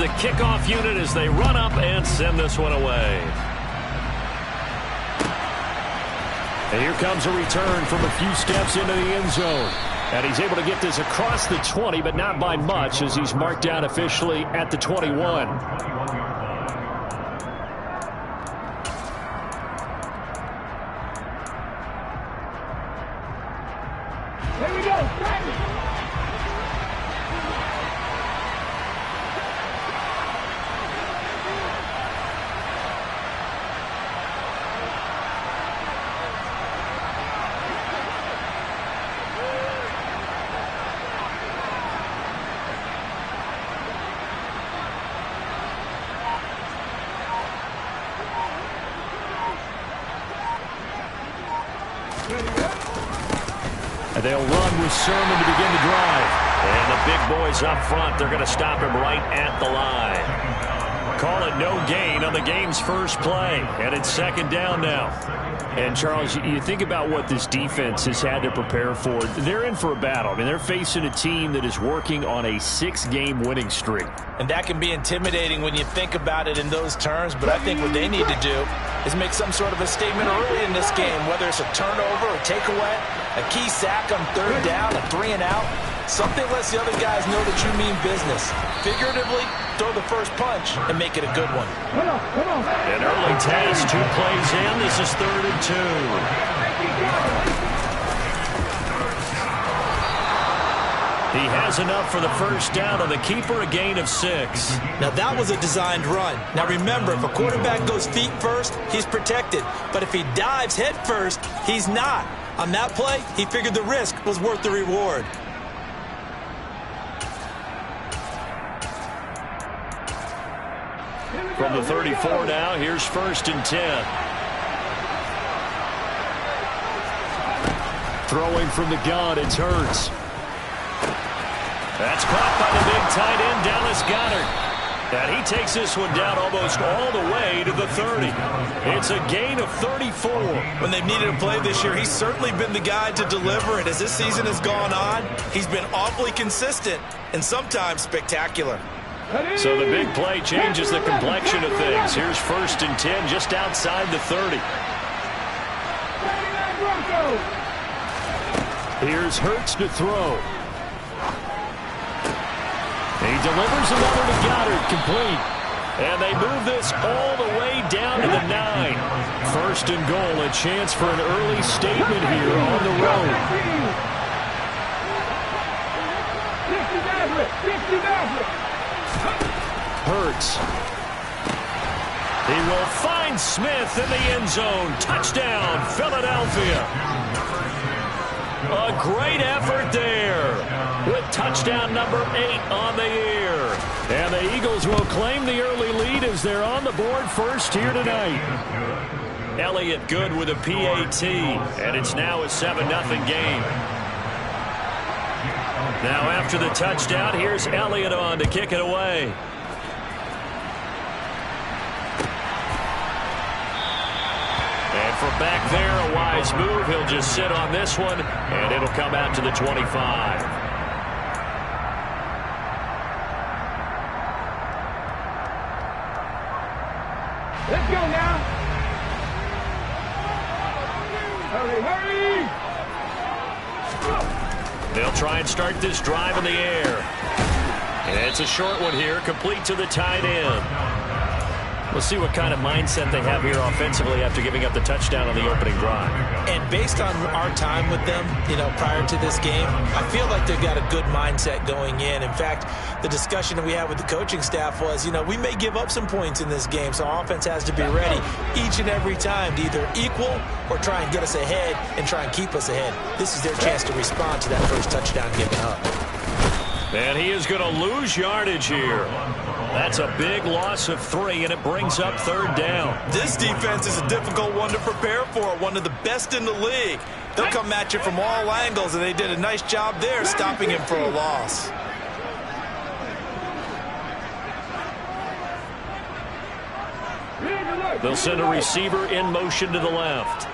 the kickoff unit as they run up and send this one away. And here comes a return from a few steps into the end zone. And he's able to get this across the 20, but not by much as he's marked down officially at the 21. Here we go. And they'll run with Sermon to begin the drive. And the big boys up front, they're going to stop him right at the line. Call it no gain on the game's first play. And it's second down now. And, Charles, you think about what this defense has had to prepare for. They're in for a battle. I mean, they're facing a team that is working on a 6-game winning streak. And that can be intimidating when you think about it in those terms. But I think what they need to do is make some sort of a statement early in this game, whether it's a turnover or takeaway, a key sack on third down, a 3-and-out. Something lets the other guys know that you mean business. Figuratively, throw the first punch and make it a good one. Come on. An early test, 2 plays in. This is 3rd and 2. He has enough for the first down on the keeper, a gain of 6. Now, that was a designed run. Now, remember, if a quarterback goes feet first, he's protected. But if he dives head first, he's not. On that play, he figured the risk was worth the reward. From the 34 now, here's 1st and 10. Throwing from the gun, it's Hurts. That's caught by the big tight end, Dallas Goedert. And he takes this one down almost all the way to the 30. It's a gain of 34. When they've needed a play this year, he's certainly been the guy to deliver it. As this season has gone on, he's been awfully consistent and sometimes spectacular. So the big play changes the complexion of things. Here's 1st and 10 just outside the 30. Here's Hurts to throw. He delivers another to Goddard, complete. And they move this all the way down to the 9. 1st and goal, a chance for an early statement here on the road. Hurts. He will find Smith in the end zone. Touchdown, Philadelphia. A great effort there with touchdown number 8 on the year. And the Eagles will claim the early lead as they're on the board first here tonight. Elliott good with a PAT, and it's now a 7-0 game. Now after the touchdown, here's Elliott on to kick it away. And from back there, a wise move. He'll just sit on this one, and it'll come out to the 25. Let's go now. Hurry. They'll try and start this drive in the air. And it's a short one here, complete to the tight end. We'll see what kind of mindset they have here offensively after giving up the touchdown on the opening drive. And based on our time with them, prior to this game, I feel like they've got a good mindset going in. In fact, the discussion that we had with the coaching staff was, we may give up some points in this game, so our offense has to be ready each and every time to either equal or try and get us ahead and try and keep us ahead. This is their chance to respond to that first touchdown given up. And he is going to lose yardage here. That's a big loss of 3, and it brings up 3rd down. This defense is a difficult one to prepare for, one of the best in the league. They'll come at you from all angles, and they did a nice job there stopping him for a loss. They'll send a receiver in motion to the left.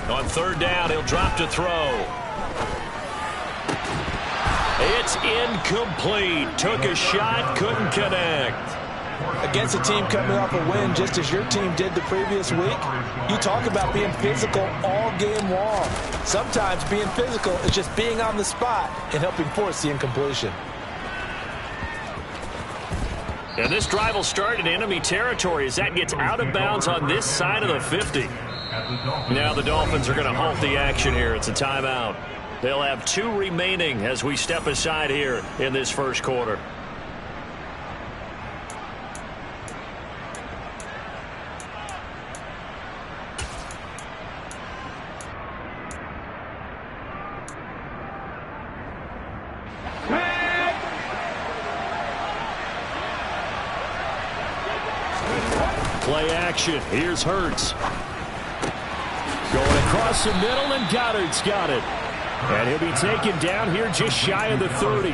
On 3rd down, he'll drop to throw. It's incomplete. Took a shot, couldn't connect. Against a team coming off a win just as your team did the previous week, you talk about being physical all game long. Sometimes being physical is just being on the spot and helping force the incompletion. And this drive will start in enemy territory as that gets out of bounds on this side of the 50. Now the Dolphins are going to halt the action here. It's a timeout. They'll have 2 remaining as we step aside here in this first quarter. Play action. Here's Hurts. Going across the middle, and Goddard's got it. And he'll be taken down here just shy of the 30.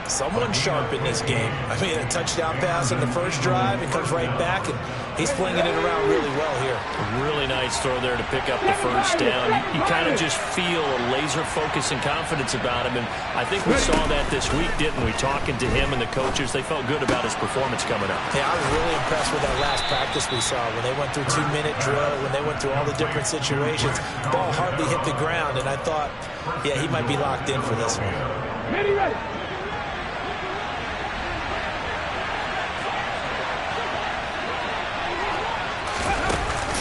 Someone sharp in this game. I mean, a touchdown pass in the first drive. It comes right back, and he's flinging it around really well here. A really nice throw there to pick up the first down. You kind of just feel a laser focus and confidence about him, and I think we saw that this week, didn't we? Talking to him and the coaches, they felt good about his performance coming up. Yeah, I was really impressed with that last practice we saw when they went through 2-minute drill, when they went through all the different situations. Ball hardly hit the ground, and I thought, yeah, he might be locked in for this one. Ready, ready.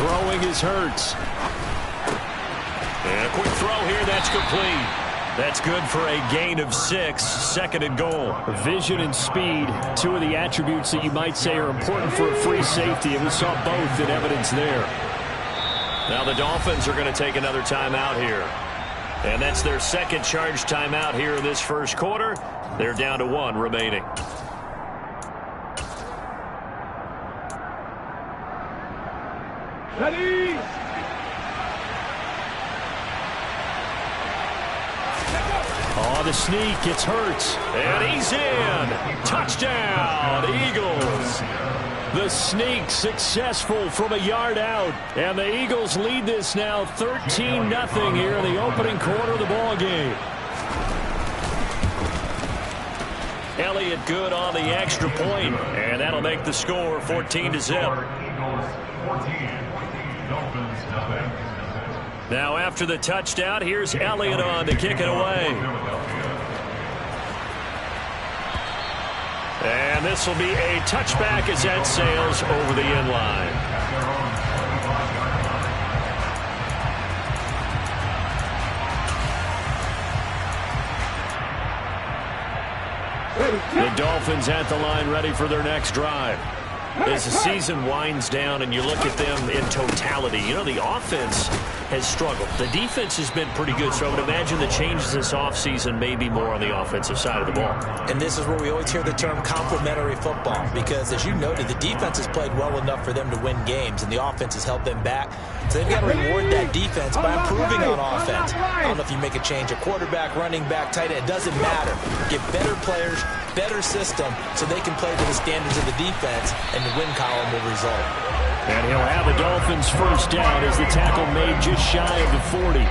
Throwing is Hurts. And a quick throw here, that's complete. That's good for a gain of 6, 2nd and goal. Vision and speed, 2 of the attributes that you might say are important for a free safety, and we saw both in evidence there. Now the Dolphins are going to take another timeout here. And that's their 2nd charge timeout here in this first quarter. They're down to 1 remaining. Ready. Oh, the sneak. It's Hurts. And he's in. Touchdown, Eagles. The sneak successful from a yard out. And the Eagles lead this now 13-0 here in the opening quarter of the ball game. Elliott good on the extra point, and that'll make the score 14-0. Now after the touchdown, here's Elliott on to kick it away. And this will be a touchback as that sails over the end line. The Dolphins at the line ready for their next drive. As the season winds down and you look at them in totality, you know, the offense has struggled. The defense has been pretty good, so I would imagine the changes this offseason may be more on the offensive side of the ball. And this is where we always hear the term complementary football, because as you noted, the defense has played well enough for them to win games, and the offense has held them back. So they've got to reward that defense by improving on offense. I don't know if you make a change, a quarterback, running back, tight end, it doesn't matter. Get better players, better system, so they can play to the standards of the defense, and the win column will result. And he'll have the Dolphins first down as the tackle made just shy of the 40.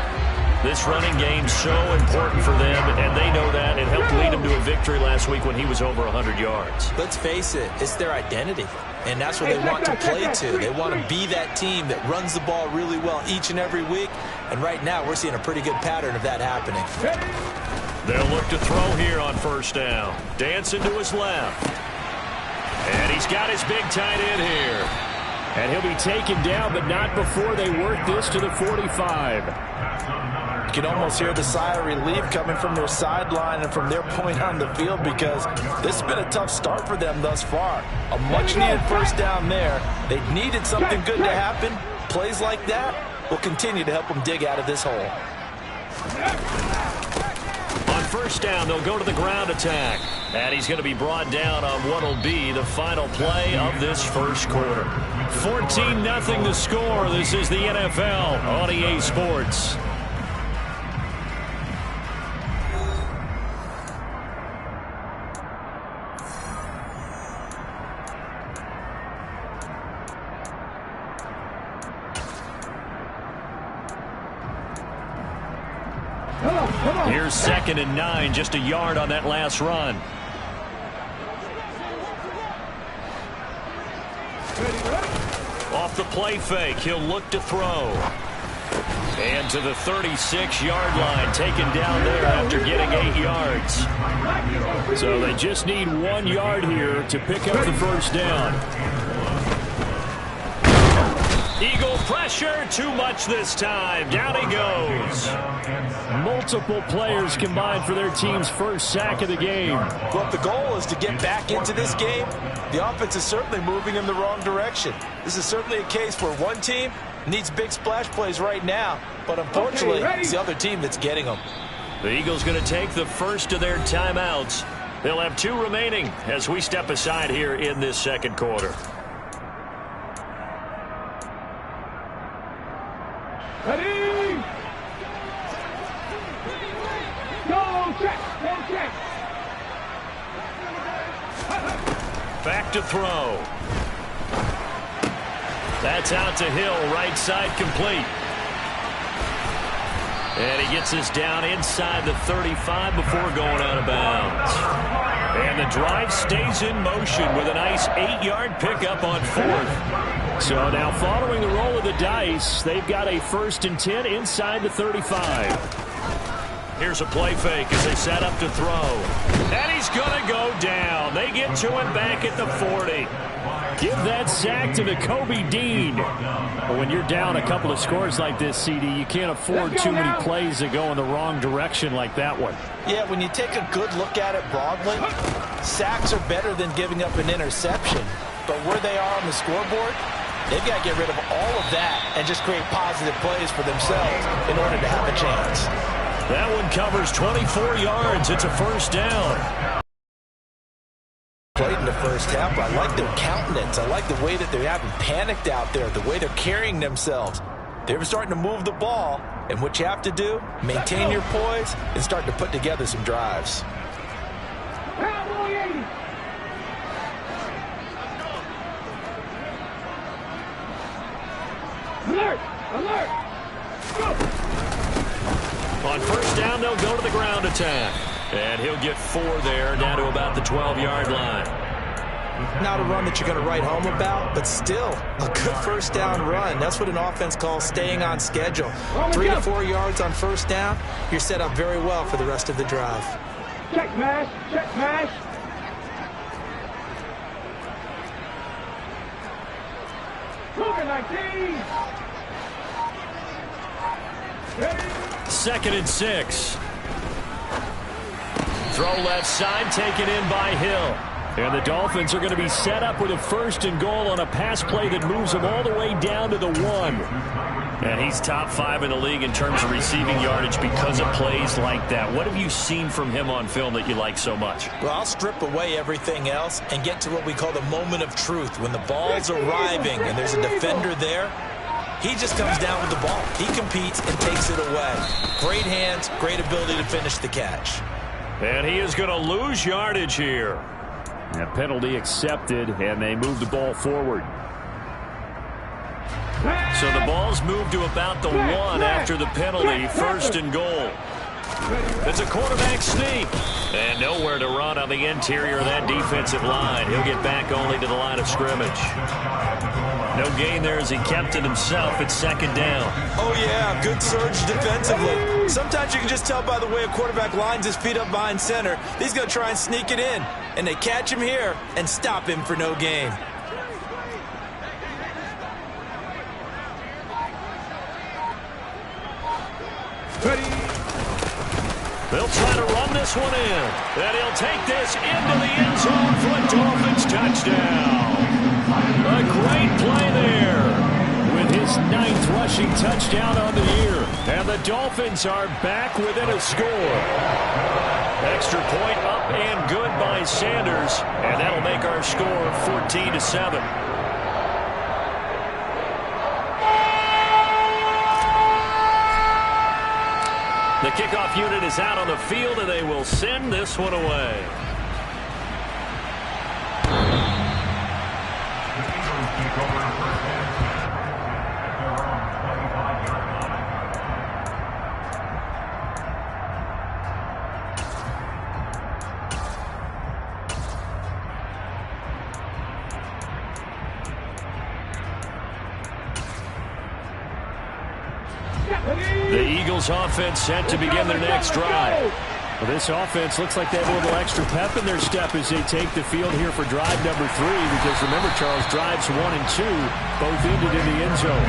This running game so important for them, and they know that. It helped lead them to a victory last week when he was over 100 yards. Let's face it, it's their identity, and that's what they want to play to. They want to be that team that runs the ball really well each and every week, and right now we're seeing a pretty good pattern of that happening. They'll look to throw here on first down. Dancing to his left. And he's got his big tight end here. And he'll be taken down, but not before they work this to the 45. You can almost hear the sigh of relief coming from their sideline and from their point on the field, because this has been a tough start for them thus far. A much-needed first down there. They needed something good to happen. Plays like that will continue to help them dig out of this hole. On first down, they'll go to the ground attack. And he's going to be brought down on what will be the final play of this first quarter. 14-0 the score. This is the NFL on EA Sports. Come on. Here's 2nd and 9, just a yard on that last run. Off the play fake, he'll look to throw. And to the 36-yard line, taken down there after getting 8 yards. So they just need 1 yard here to pick up the first down. Eagle pressure, too much this time. Down he goes. Multiple players combined for their team's first sack of the game. Well, if the goal is to get back into this game, the offense is certainly moving in the wrong direction. This is certainly a case where one team needs big splash plays right now, but unfortunately, it's the other team that's getting them. The Eagles going to take the first of their timeouts. They'll have 2 remaining as we step aside here in this second quarter. Ready? Go, check, go, check. Back to throw. That's out to Hill, right side complete. And he gets this down inside the 35 before going out of bounds. And the drive stays in motion with a nice 8-yard pickup on 4th. So now following the roll of the dice, they've got a 1st and 10 inside the 35. Here's a play fake as they set up to throw. And he's going to go down. They get to him back at the 40. Give that sack to Kobe Dean. But when you're down a couple of scores like this, CD, you can't afford too many plays that go in the wrong direction like that one. Yeah, when you take a good look at it broadly, sacks are better than giving up an interception. But where they are on the scoreboard, they've got to get rid of all of that and just create positive plays for themselves in order to have a chance. That one covers 24 yards. It's a first down. Played in the first half. I like their countenance. I like the way that they haven't panicked out there, the way they're carrying themselves. They're starting to move the ball, and what you have to do, maintain your poise and start to put together some drives. Alert! Alert! Go! On first down, they'll go to the ground attack. And he'll get 4 there, down to about the 12-yard line. Not a run that you're going to write home about, but still a good first down run. That's what an offense calls staying on schedule. 3 to 4 yards on first down, you're set up very well for the rest of the drive. Check mash, check mash. Moving like these. Ready? 2nd and 6. Throw left side, taken in by Hill. And the Dolphins are going to be set up with a 1st and goal on a pass play that moves them all the way down to the 1. And he's top 5 in the league in terms of receiving yardage because of plays like that. What have you seen from him on film that you like so much? Well, I'll strip away everything else and get to what we call the moment of truth. When the ball's arriving and there's a defender there, he just comes down with the ball. He competes and takes it away. Great hands, great ability to finish the catch. And he is going to lose yardage here. A penalty accepted, and they move the ball forward. So the ball's moved to about the 1 after the penalty, 1st and goal. It's a quarterback sneak. And nowhere to run on the interior of that defensive line. He'll get back only to the line of scrimmage. No gain there as he kept it himself. It's 2nd down. Oh, yeah, good surge defensively. Sometimes you can just tell by the way a quarterback lines his feet up behind center. He's going to try and sneak it in. And they catch him here and stop him for no gain. Ready? They'll try to run this one in. And he'll take this into the end zone for a Dolphins touchdown. A great play there with his 9th rushing touchdown on the year. And the Dolphins are back within a score. Extra point up and good by Sanders. And that'll make our score 14-7. The kickoff unit is out on the field, and they will send this one away. The Eagles offense set to begin their next drive. Well, this offense looks like they have a little extra pep in their step as they take the field here for drive number 3. Because remember, Charles, drives 1 and 2 both ended in the end zone.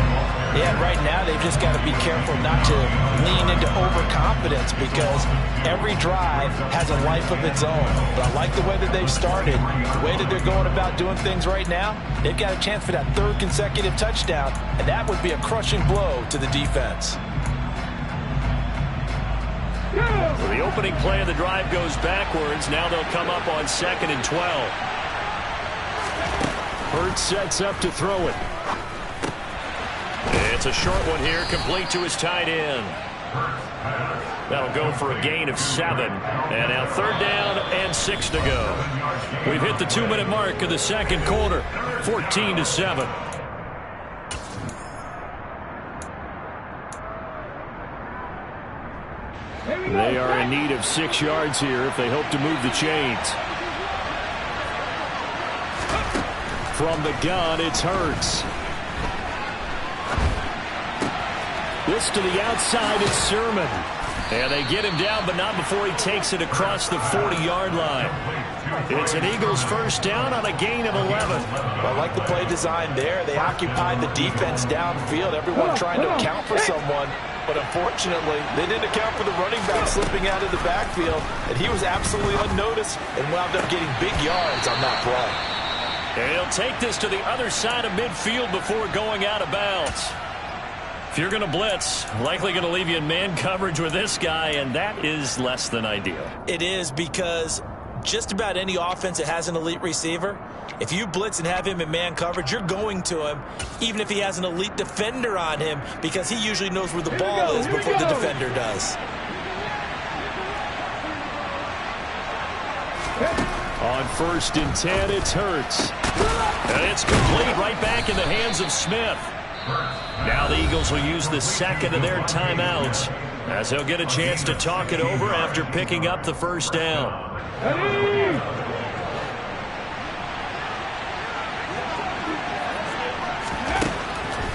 Yeah, right now they've just got to be careful not to lean into overconfidence because every drive has a life of its own. But I like the way that they've started, the way that they're going about doing things right now. They've got a chance for that 3rd consecutive touchdown, and that would be a crushing blow to the defense. Well, the opening play of the drive goes backwards. Now they'll come up on 2nd and 12. Hurts sets up to throw it. It's a short one here, complete to his tight end. That'll go for a gain of 7. And now 3rd down and 6 to go. We've hit the 2-minute mark of the 2nd quarter. 14-7. They are in need of 6 yards here if they hope to move the chains. From the gun, it's Hurts. This to the outside, it's Sermon. And they get him down, but not before he takes it across the 40-yard line. It's an Eagles 1st down on a gain of 11. Well, I like the play design there. They occupied the defense downfield, everyone trying to account for someone. But unfortunately, they didn't account for the running back slipping out of the backfield, and he was absolutely unnoticed and wound up getting big yards on that play. And he'll take this to the other side of midfield before going out of bounds. If you're going to blitz, likely going to leave you in man coverage with this guy, and that is less than ideal. It is because just about any offense that has an elite receiver, if you blitz and have him in man coverage, you're going to him, even if he has an elite defender on him, because he usually knows where the ball is before the defender does. On 1st and 10, it's Hurts. And it's complete right back in the hands of Smith. Now the Eagles will use the 2nd of their timeouts as they'll get a chance to talk it over after picking up the 1st down.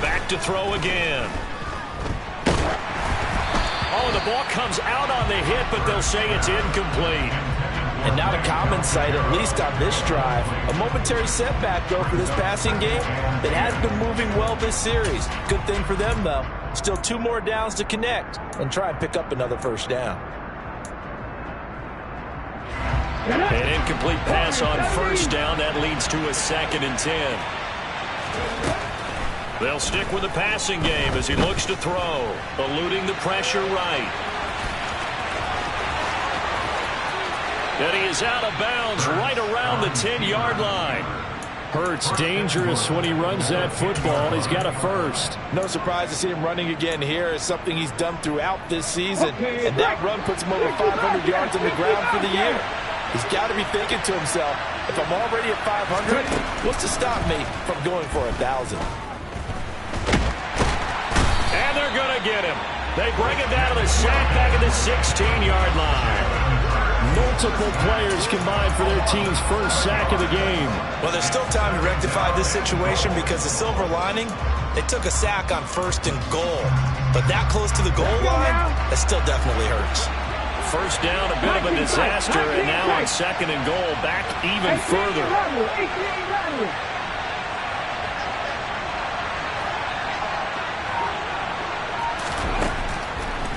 Back to throw again. Oh, the ball comes out on the hit, but they'll say it's incomplete. And not a common sight, at least on this drive. A momentary setback, though, for this passing game that has been moving well this series. Good thing for them, though. Still 2 more downs to connect and try and pick up another 1st down. An incomplete pass on 1st down. That leads to a 2nd and 10. They'll stick with the passing game as he looks to throw, eluding the pressure right. And he is out of bounds right around the 10-yard line. Hurts dangerous when he runs that football. He's got a 1st. No surprise to see him running again here. It's something he's done throughout this season. And that run puts him over 500 yards on the ground for the year. He's got to be thinking to himself, if I'm already at 500, what's to stop me from going for 1,000? And they're going to get him. They bring him down to the sack back at the 16-yard line. Multiple players combined for their team's 1st sack of the game. Well, there's still time to rectify this situation because the silver lining, they took a sack on 1st and goal. But that close to the goal line, that still definitely hurts. 1st down, a bit of a disaster, and now on 2nd and goal, back even further.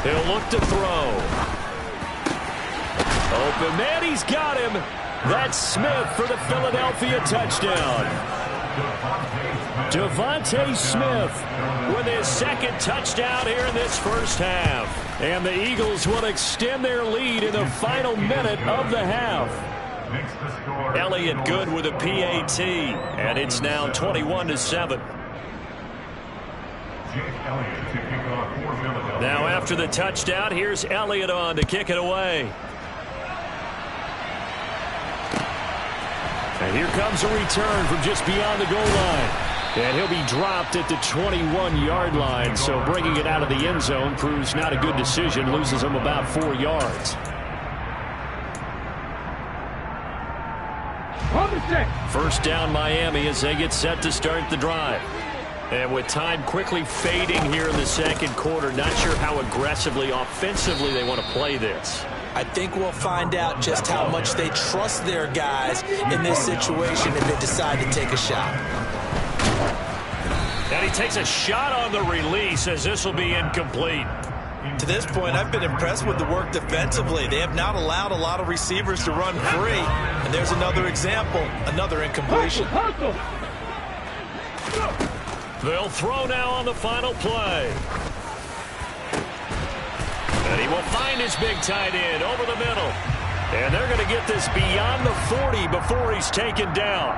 He'll look to throw. Open man, he's got him. That's Smith for the Philadelphia touchdown. Devontae Smith with his 2nd touchdown here in this 1st half. And the Eagles will extend their lead in the final minute of the half. Elliott good with a PAT, and it's now 21-7. Now after the touchdown, here's Elliott on to kick it away. And here comes a return from just beyond the goal line. And he'll be dropped at the 21-yard line, so bringing it out of the end zone proves not a good decision, loses him about 4 yards. On the 6. 1st down Miami as they get set to start the drive. And with time quickly fading here in the second quarter, not sure how aggressively, offensively they want to play this. I think we'll find out just how much they trust their guys in this situation if they decide to take a shot. And he takes a shot on the release as this will be incomplete. To this point, I've been impressed with the work defensively. They have not allowed a lot of receivers to run free. And there's another example, another incompletion. They'll throw now on the final play. And he will find his big tight end over the middle. And they're going to get this beyond the 40 before he's taken down.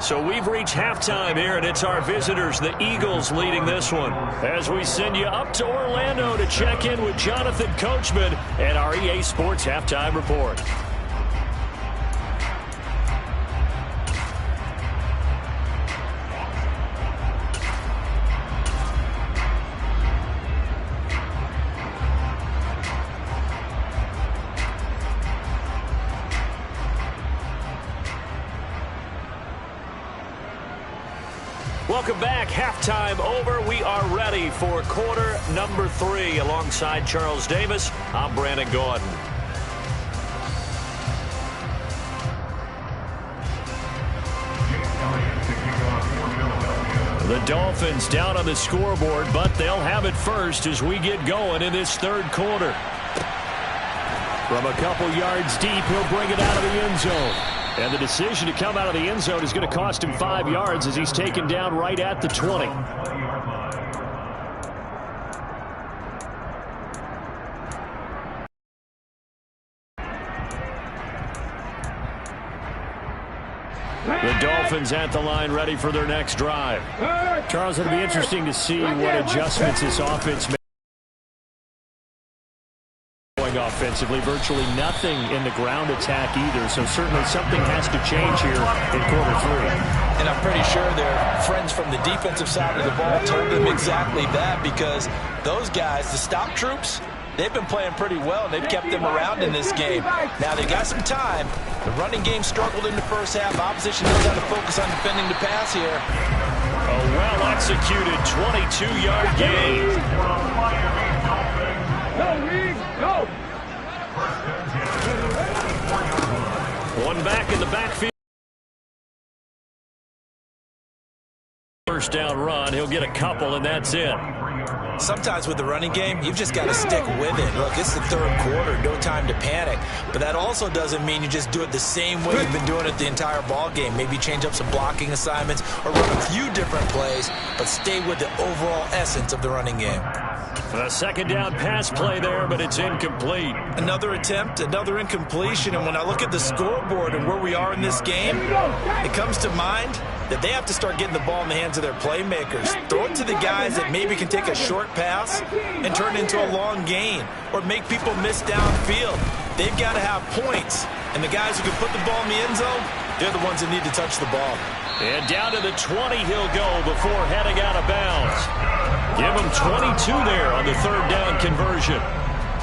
So we've reached halftime here, and it's our visitors, the Eagles, leading this one. As we send you up to Orlando to check in with Jonathan Coachman and our EA Sports Halftime Report. Welcome back. Halftime over. We are ready for quarter number 3. Alongside Charles Davis, I'm Brandon Gordon. The Dolphins down on the scoreboard, but they'll have it first as we get going in this third quarter. From a couple yards deep, he'll bring it out of the end zone. And the decision to come out of the end zone is going to cost him 5 yards as he's taken down right at the 20. The Dolphins at the line ready for their next drive. Charles, it'll be interesting to see what adjustments this offense makes. Offensively, virtually nothing in the ground attack either, so certainly something has to change here in quarter 3. And I'm pretty sure their friends from the defensive side of the ball told them exactly that, because those guys, the stop troops, they've been playing pretty well, and they've kept them around in this game. Now, they got some time. The running game struggled in the first half. Opposition knows how to focus on defending the pass here. A well-executed 22-yard gain. Go! One back in the backfield. First down run. He'll get a couple, and that's it. Sometimes with the running game, you've just got to stick with it. Look, it's the third quarter, no time to panic. But that also doesn't mean you just do it the same way you've been doing it the entire ball game. Maybe change up some blocking assignments or run a few different plays, but stay with the overall essence of the running game. A second down pass play there, but it's incomplete. Another attempt, another incompletion, and when I look at the scoreboard and where we are in this game, it comes to mind that they have to start getting the ball in the hands of their playmakers. Throw it to the guys that maybe can take a short pass and turn it into a long gain or make people miss downfield. They've got to have points, and the guys who can put the ball in the end zone, they're the ones that need to touch the ball. And down to the 20 he'll go before heading out of bounds. Give him 22 there on the third down conversion.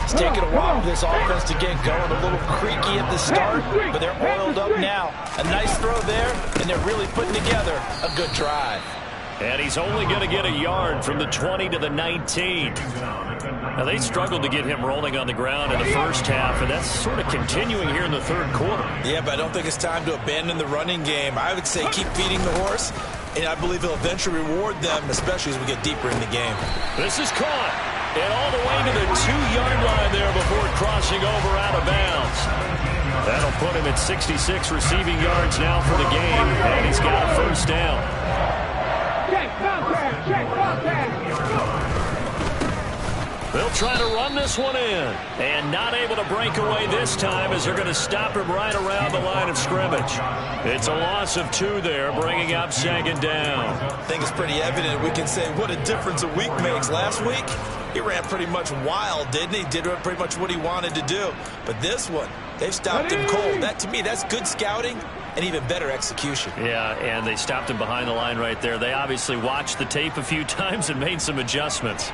It's taken a while for this offense to get going. A little creaky at the start, but they're oiled up now. A nice throw there, and they're really putting together a good drive. And he's only going to get a yard from the 20 to the 19. Now, they struggled to get him rolling on the ground in the first half, and that's sort of continuing here in the third quarter. Yeah, but I don't think it's time to abandon the running game. I would say keep feeding the horse, and I believe he'll eventually reward them, especially as we get deeper in the game. This is caught, and all the way to the 2-yard line there before crossing over out of bounds. That'll put him at 66 receiving yards now for the game, and he's got a first down. Check contact! They'll try to run this one in, and not able to break away this time as they're going to stop him right around the line of scrimmage. It's a loss of 2 there, bringing up second down. I think it's pretty evident. We can say what a difference a week makes. Last week, he ran pretty much wild, didn't he? Did pretty much what he wanted to do. But this one, they've stopped him cold. That, to me, that's good scouting and even better execution. Yeah, and they stopped him behind the line right there. They obviously watched the tape a few times and made some adjustments.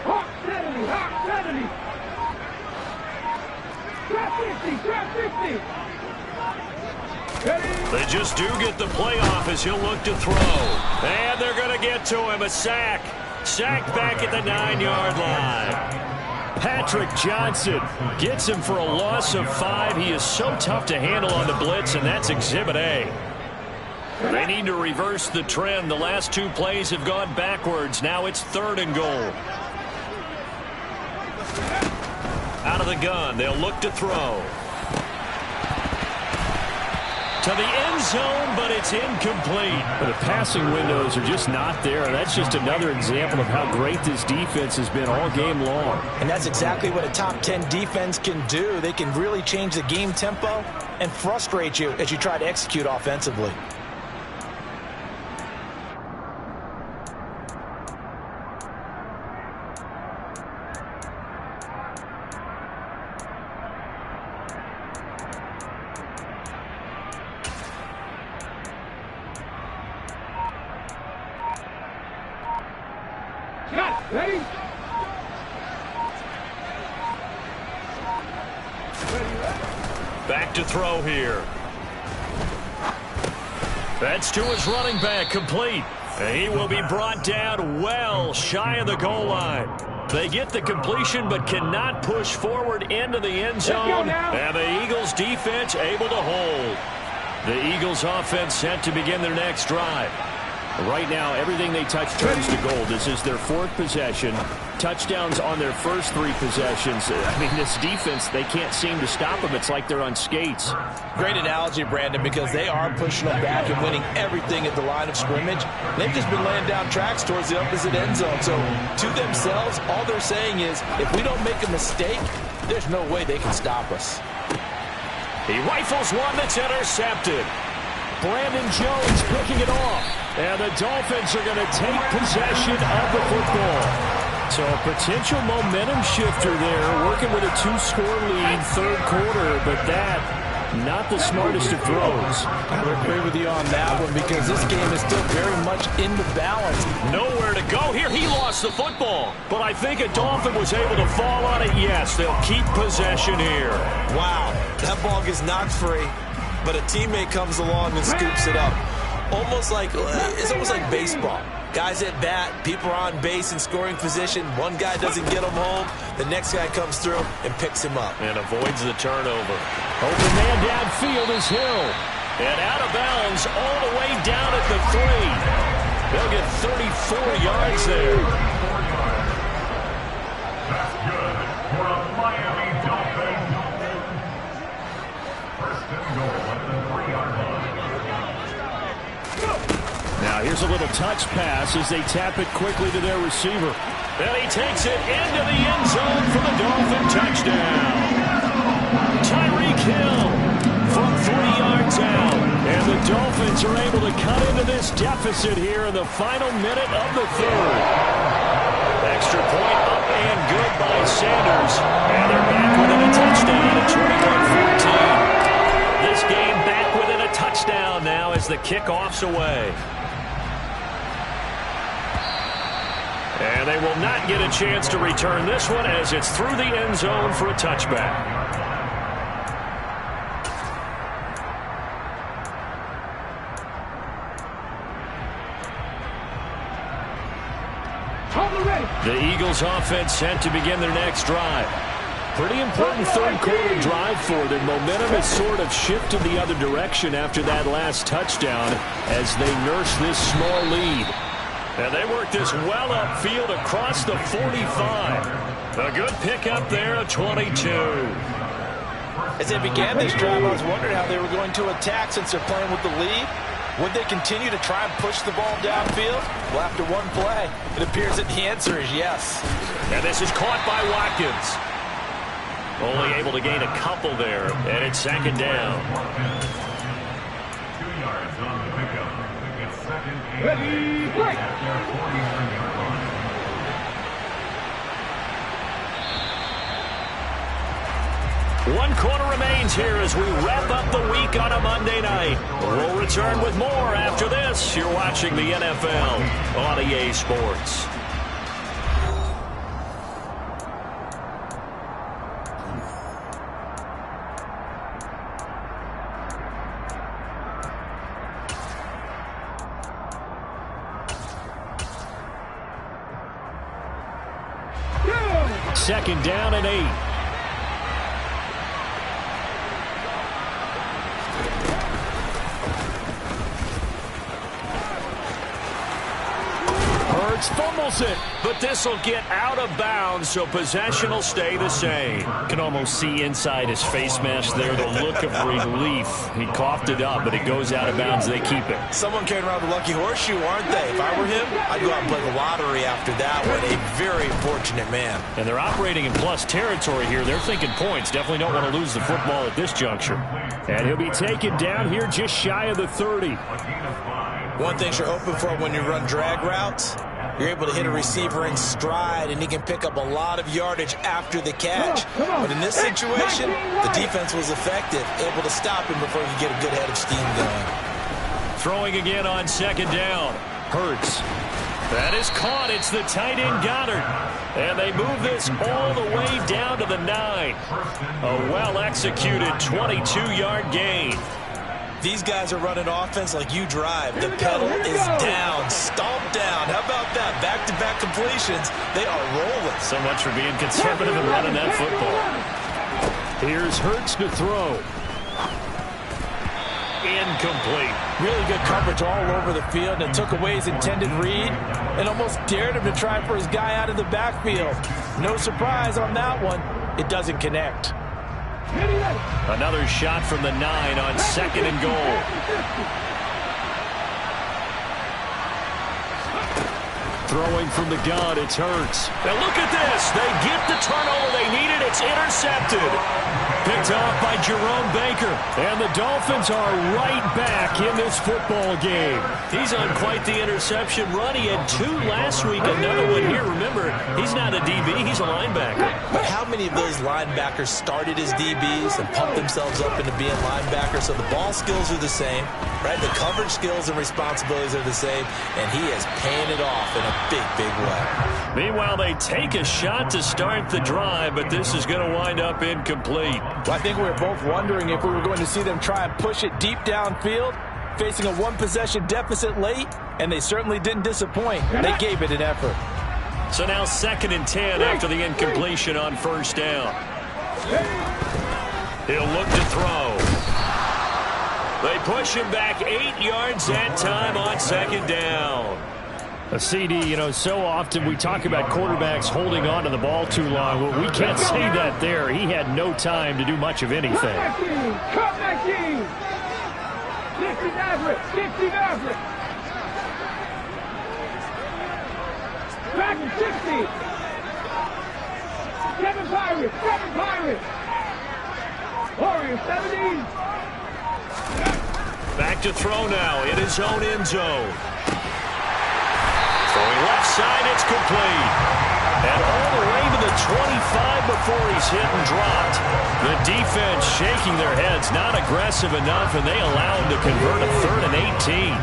Hawk 70! Trap 50! 50. They just do get the playoff as he'll look to throw. And they're going to get to him. A sack. Sack back at the 9-yard line. Patrick Johnson gets him for a loss of 5. He is so tough to handle on the blitz, and that's Exhibit A. They need to reverse the trend. The last 2 plays have gone backwards. Now it's 3rd and goal. Out of the gun, they'll look to throw. To the end zone, but it's incomplete. The passing windows are just not there. That's just another example of how great this defense has been all game long. And that's exactly what a top 10 defense can do. They can really change the game tempo and frustrate you as you try to execute offensively. Ready? Back to throw here. That's to his running back, complete. And he will be brought down well shy of the goal line. They get the completion but cannot push forward into the end zone. And the Eagles defense able to hold. The Eagles offense set to begin their next drive. Right now, everything they touch turns to gold. This is their 4th possession. Touchdowns on their first 3 possessions. I mean, this defense, they can't seem to stop them. It's like they're on skates. Great analogy, Brandon, because they are pushing them back and winning everything at the line of scrimmage. They've just been laying down tracks towards the opposite end zone. So, to themselves, all they're saying is, if we don't make a mistake, there's no way they can stop us. He rifles one that's intercepted. Brandon Jones picking it off. And the Dolphins are going to take possession of the football. So a potential momentum shifter there, working with a 2-score lead, 3rd quarter, but that, not the smartest of throws. I would agree with you on that one because this game is still very much in the balance. Nowhere to go here. He lost the football. But I think a Dolphin was able to fall on it. Yes, they'll keep possession here. Wow, that ball gets knocked free, but a teammate comes along and scoops it up. It's almost like baseball. Guys at bat, people are on base in scoring position. One guy doesn't get him home. The next guy comes through and picks him up. And avoids the turnover. Open man downfield is Hill. And out of bounds all the way down at the 3. They'll get 34 yards there. That's good for a Miami Dolphin. 1st and goal at the 3-yard line. Now here's a little touch pass as they tap it quickly to their receiver. And he takes it into the end zone for the Dolphin touchdown. Tyreek Hill from 3 yards out. And the Dolphins are able to cut into this deficit here in the final minute of the 3rd. Extra point up and good by Sanders. And they're back within a touchdown at 21-14. This game back within a touchdown now as the kickoff's away. And they will not get a chance to return this one as it's through the end zone for a touchback. The Eagles offense set to begin their next drive. Pretty important 3rd quarter drive for them. Momentum has sort of shifted the other direction after that last touchdown as they nurse this small lead. And they work this well upfield across the 45. A good pickup there at 22. As they began this drive, I was wondering how they were going to attack since they're playing with the lead. Would they continue to try and push the ball downfield? Well, after one play, it appears that the answer is yes. And this is caught by Watkins. Only able to gain a couple there, and it's 2nd down. 2 yards on the pickup. It's 2nd and Ready, break. at their 43-yard line. One quarter remains here as we wrap up the week on a Monday night. We'll return with more after this. You're watching the NFL on EA Sports. 2nd down and 8. Fumbles it, but this will get out of bounds, so possession will stay the same. Can almost see inside his face mask there the look of relief. He coughed it up, but it goes out of bounds. They keep it. Someone carrying around the lucky horseshoe, aren't they? If I were him, I'd go out and play the lottery after that one. A very fortunate man. And they're operating in plus territory here. They're thinking points. Definitely don't want to lose the football at this juncture. And he'll be taken down here just shy of the 30. One thing you're hoping for when you run drag routes, you're able to hit a receiver in stride, and he can pick up a lot of yardage after the catch. But in this situation, the defense was effective, able to stop him before he could get a good head of steam going. Throwing again on 2nd down. Hurts. That is caught. It's the tight end Goddard. And they move this all the way down to the 9. A well-executed 22-yard gain. These guys are running offense like you drive. The pedal is down, stomped down. How about that? Back-to-back completions. They are rolling. So much for being conservative and running that football. Here's Hurts to throw. Incomplete. Really good coverage all over the field, and it took away his intended read and almost dared him to try for his guy out of the backfield. No surprise on that one. It doesn't connect. Another shot from the 9 on 2nd and goal. Throwing from the gun, it's Hurts. Now look at this. They get the turnover they needed. It's intercepted. Picked off by Jerome Baker. And the Dolphins are right back in this football game. He's on quite the interception run. He had 2 last week. Another one here. Remember, he's not a DB. He's a linebacker. But how many of those linebackers started as DBs and pumped themselves up into being linebackers? So the ball skills are the same, right? The coverage skills and responsibilities are the same. And he is paying it off in a big, big way. Meanwhile, they take a shot to start the drive, but this is going to wind up incomplete. Well, I think we were both wondering if we were going to see them try and push it deep downfield, facing a 1-possession deficit late, and they certainly didn't disappoint. They gave it an effort. So now 2nd and 10 after the incompletion on 1st down. He'll look to throw. They push him back 8 yards that time on 2nd down. A CD, so often we talk about quarterbacks holding on to the ball too long. Well, we can't say that there. He had no time to do much of anything. Cut that team! 60 average! 60 average! Back to 60! 7 Pirates! 7 Pirates! Warriors 70! Back to throw now in his own end zone. Throwing left side, it's complete. And all the way to the 25 before he's hit and dropped. The defense shaking their heads, not aggressive enough, and they allow him to convert a 3rd and 18.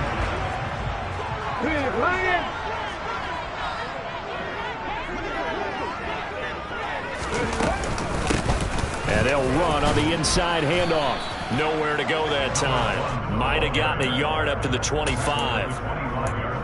And they'll run on the inside handoff. Nowhere to go that time. Might have gotten a yard up to the 25.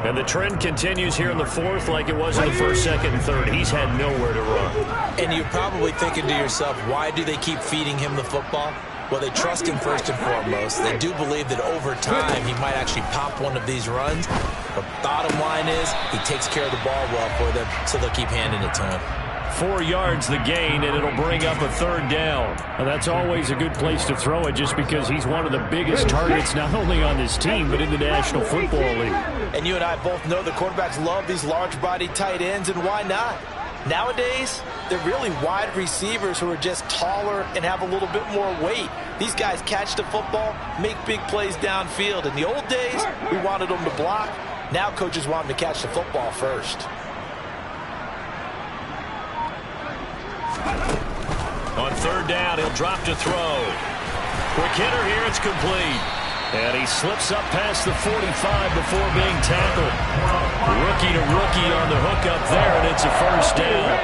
And the trend continues here in the 4th like it was in the 1st, 2nd, and 3rd. He's had nowhere to run. And you're probably thinking to yourself, why do they keep feeding him the football? Well, they trust him first and foremost. They do believe that over time he might actually pop one of these runs. But bottom line is he takes care of the ball well for them, so they'll keep handing it to him. 4 yards the gain, and it'll bring up a 3rd down. And that's always a good place to throw it just because he's one of the biggest targets not only on this team but in the National Football League. And you and I both know the quarterbacks love these large-bodied tight ends, and why not? Nowadays, they're really wide receivers who are just taller and have a little bit more weight. These guys catch the football, make big plays downfield. In the old days, we wanted them to block. Now coaches want them to catch the football first. On 3rd down, he'll drop to throw. Quick hitter here, it's complete. And he slips up past the 45 before being tackled. Rookie to rookie on the hook up there, and it's a 1st down.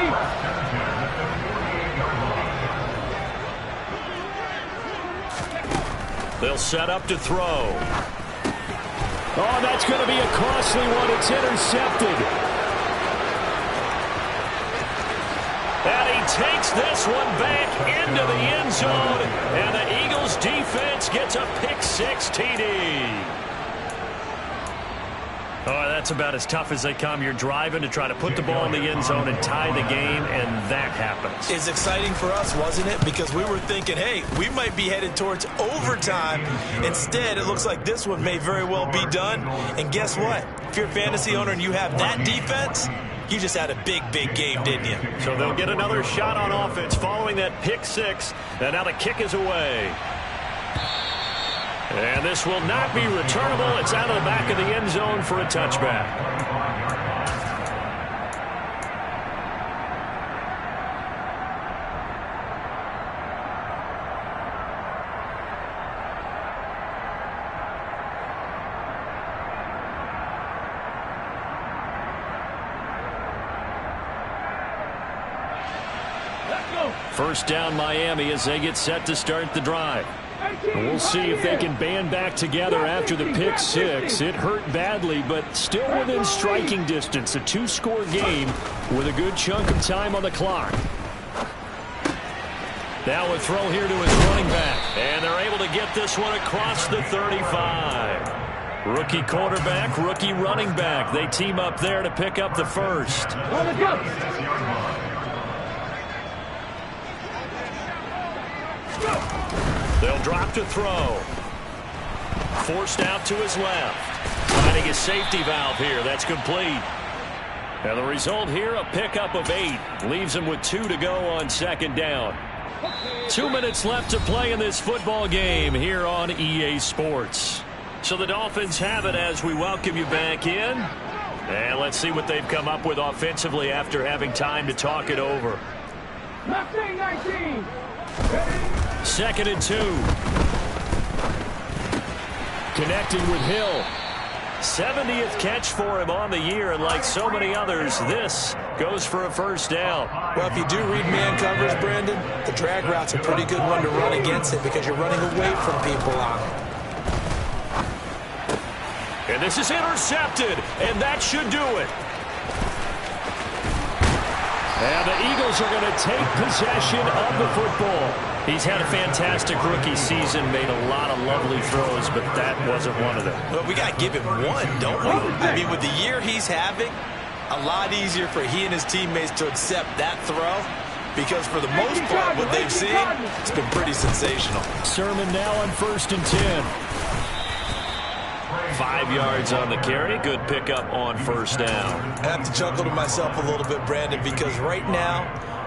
They'll set up to throw. Oh, that's going to be a costly one. It's intercepted. And he takes this one back into the end zone. And the Eagles defense gets a pick-6 TD. Oh, that's about as tough as they come. You're driving to try to put the ball in the end zone and tie the game, and that happens. It's exciting for us, wasn't it? Because we were thinking, hey, we might be headed towards overtime. Instead, it looks like this one may very well be done. And guess what? If you're a fantasy owner and you have that defense, you just had a big, big game, didn't you? So they'll get another shot on offense following that pick-6. And now the kick is away. And this will not be returnable. It's out of the back of the end zone for a touchback. Let's go. First down Miami as they get set to start the drive. We'll see if they can band back together after the pick-6. It hurt badly, but still within striking distance. A two-score game with a good chunk of time on the clock. Now a throw here to his running back. And they're able to get this one across the 35. Rookie quarterback, rookie running back. They team up there to pick up the first. Let's go. They'll drop to throw. Forced out to his left. Finding a safety valve here. That's complete. And the result here, a pickup of 8. Leaves him with 2 to go on second down. 2 minutes left to play in this football game here on EA Sports. So the Dolphins have it as we welcome you back in. And let's see what they've come up with offensively after having time to talk it over. Left side 19. 2nd and 2. Connecting with Hill. 70th catch for him on the year, and like so many others, this goes for a first down. Well, if you do read man coverage, Brandon, the drag route's a pretty good one to run against it because you're running away from people on it. And this is intercepted, and that should do it. And the Eagles are going to take possession of the football. He's had a fantastic rookie season, made a lot of lovely throws, but that wasn't one of them. But we got to give him one, don't we? I mean, with the year he's having, a lot easier for he and his teammates to accept that throw because for the most part, what they've seen, it's been pretty sensational. Sermon now on 1st and 10. 5 yards on the carry. Good pickup on first down. I have to chuckle to myself a little bit, Brandon, because right now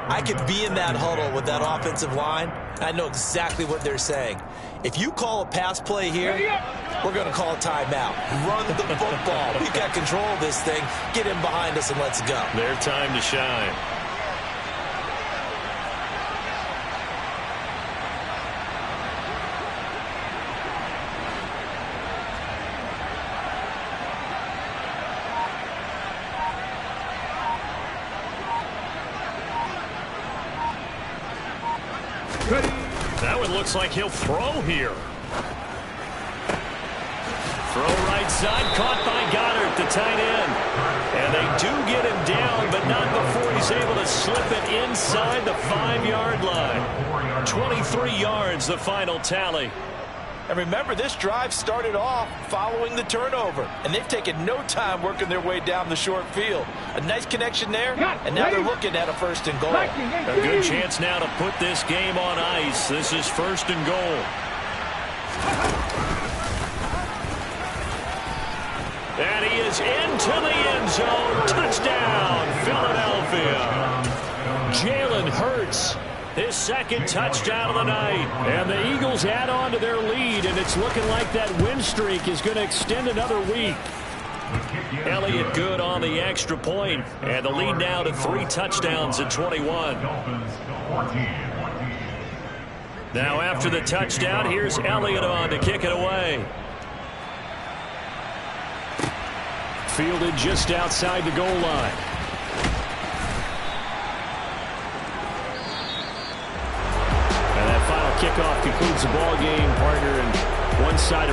I could be in that huddle with that offensive line. I know exactly what they're saying. If you call a pass play here, we're going to call a timeout. Run the football. We've got control of this thing. Get him behind us and let's go. Their time to shine. That one looks like he'll throw here. Throw right side, caught by Goddard, the tight end. And they do get him down, but not before he's able to slip it inside the 5-yard line. 23 yards, the final tally. And remember, this drive started off following the turnover, and they've taken no time working their way down the short field. A nice connection there, and now they're looking at a 1st and goal. A good chance now to put this game on ice. This is 1st and goal. And he is into the end zone. Touchdown, Philadelphia. Jalen Hurts. His 2nd touchdown of the night. And the Eagles add on to their lead, and it's looking like that win streak is going to extend another week. Elliott good on the extra point, and the lead now to 3 touchdowns at 21. Now after the touchdown, here's Elliott on to kick it away. Fielded just outside the goal line. And that final kickoff concludes the ball game, partner, and one side of